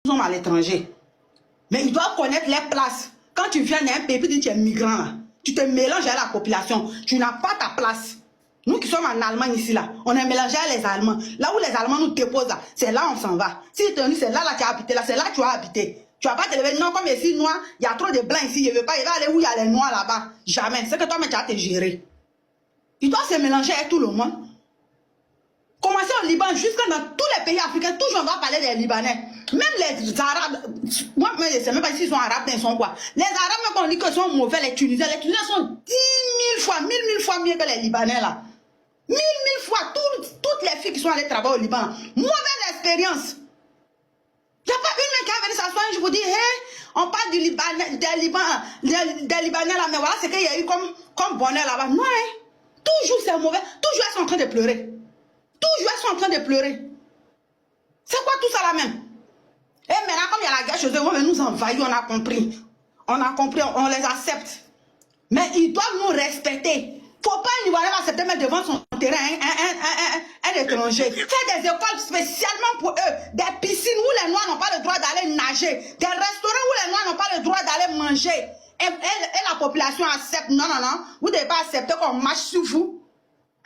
sommes à l'étranger. Mais ils doivent connaître les places. Quand tu viens d'un pays, tu es migrant, là, tu te mélanges à la population. Tu n'as pas ta place. Nous qui sommes en Allemagne ici, là, on est mélangés à les Allemands. Là où les Allemands nous déposent, là, c'est là où on s'en va. Si tu te dis, c'est là, là, tu as habité, là, c'est là que tu as habité. Tu vas pas te lever, non, comme ici, noir, il y a trop de blancs ici, je ne veux pas, il va aller où il y a les noirs là-bas. Jamais. C'est que toi, mais tu vas te gérer. Ils doivent se mélanger avec tout le monde. Commencer au Liban, jusque dans tous les pays africains, toujours on va parler des Libanais. Même les Arabes, moi je ne sais même pas s'ils sont Arabes, ils sont quoi. Les Arabes, même on dit qu'ils sont mauvais, les Tunisiens sont 10 000 fois, 1000 fois mieux que les Libanais là. 1000 fois, toutes les filles qui sont allées travailler au Liban, mauvaise expérience. Il n'y a pas une mec qui a venu s'asseoir et je vous dis, hey, on parle du Libanais, des Libanais là, mais voilà ce qu'il y a eu comme bonheur là-bas. Non, hein. Toujours c'est mauvais, toujours elles sont en train de pleurer. Toujours elles sont en train de pleurer. C'est quoi tout ça là même? Et maintenant, comme il y a la guerre chez eux, on nous envahit, on a compris. On a compris, on les accepte. Mais ils doivent nous respecter. Faut pas un Libanais accepter mettre devant son terrain un étranger. Faire des écoles spécialement pour eux. Des piscines où les Noirs n'ont pas le droit d'aller nager. Des restaurants où les Noirs n'ont pas le droit d'aller manger. Et la population accepte. Non, non, non. Vous ne devez pas accepter qu'on marche sur vous.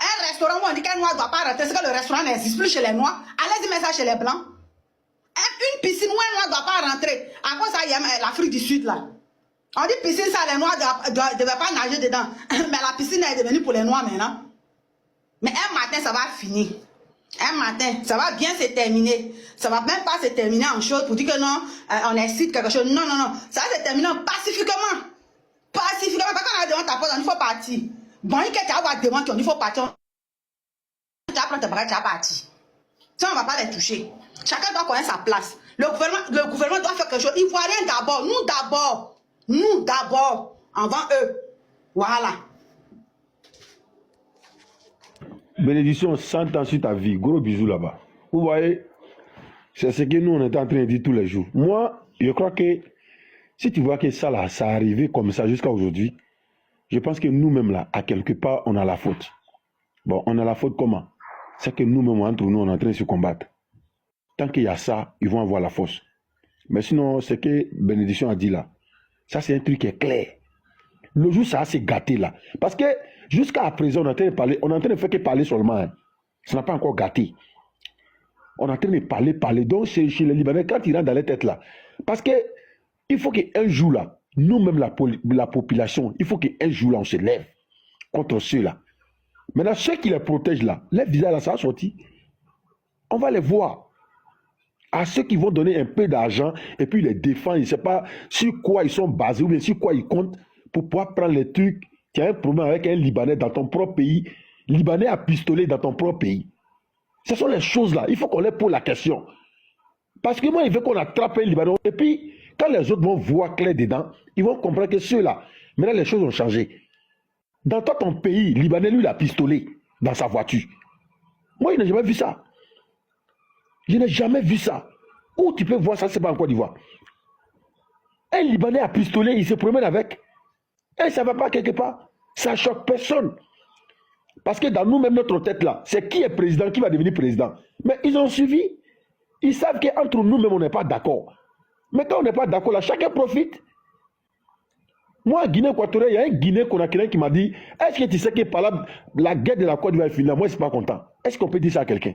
Un restaurant où on dit qu'un Noir ne doit pas rentrer. C'est que le restaurant n'existe plus chez les Noirs. Allez-y mettre ça chez les Blancs. Une piscine où un Noir ne doit pas rentrer. À cause ça, il y a l'Afrique du Sud là. On dit piscine, ça, les Noirs ne devaient pas nager dedans. Mais la piscine est devenue pour les Noirs maintenant. Mais un matin, ça va finir. Un matin, ça va bien se terminer. Ça va même pas se terminer en chose pour dire que non, on incite quelque chose. Non, non, non. Ça va se terminer pacifiquement. Pacifiquement. Parce qu'on a devant ta porte, il faut partir. Bon, il y a avoir devant qu'il faut partir. Tu vas prendre tes bagages, tu vas partir. Ça, on ne va pas les toucher. Chacun doit connaître sa place. Le gouvernement doit faire quelque chose. Ivoiriens d'abord. Nous d'abord. Nous d'abord, avant eux. Voilà. Bénédiction, 100 ans sur ta vie. Gros bisous là-bas. Vous voyez, c'est ce que nous, on est en train de dire tous les jours. Moi, je crois que si tu vois que ça, là, ça a arrivé comme ça jusqu'à aujourd'hui, je pense que nous-mêmes, là, à quelque part, on a la faute. Bon, on a la faute comment? C'est que nous-mêmes, entre nous, on est en train de se combattre. Tant qu'il y a ça, ils vont avoir la force. Mais sinon, ce que Bénédiction a dit là, ça, c'est un truc qui est clair. Le jour, ça s'est gâté là. Parce que jusqu'à présent, on est en train de parler, on est en train de faire que parler seulement. Hein. Ça n'a pas encore gâté. On est en train de parler. Donc, chez les Libanais, quand ils rentrent dans les têtes là, parce que il faut qu'un jour là, nous-mêmes, la population, il faut qu'un jour là, on se lève contre ceux-là. Maintenant, ceux qui les protègent là, les visages là, ça a sorti. On va les voir. À ceux qui vont donner un peu d'argent et puis les défendre, je ne sais pas sur quoi ils sont basés ou bien sur quoi ils comptent pour pouvoir prendre les trucs. Tu as un problème avec un Libanais dans ton propre pays, Libanais à pistolet dans ton propre pays. Ce sont les choses là, il faut qu'on les pose la question. Parce que moi, il veut qu'on attrape un Libanais. Et puis, quand les autres vont voir clair dedans, ils vont comprendre que ceux-là, maintenant les choses ont changé. Dans toi, ton pays, Libanais, lui, il a pistolet dans sa voiture. Moi, je n'ai jamais vu ça. Je n'ai jamais vu ça. Où tu peux voir ça, c'est pas en Côte d'Ivoire. Un Libanais à pistolet, il se promène avec. Et ça ne va pas quelque part. Ça choque personne. Parce que dans nous-mêmes, notre tête là, c'est qui est président, qui va devenir président. Mais ils ont suivi. Ils savent qu'entre nous-mêmes, on n'est pas d'accord. Mais quand on n'est pas d'accord là, chacun profite. Moi, en Guinée équatoriale, il y a un Guinée-Conakry qui m'a dit, est-ce que tu sais que par là, la guerre de la Côte d'Ivoire est finie? Moi, je ne suis pas content. Est-ce qu'on peut dire ça à quelqu'un?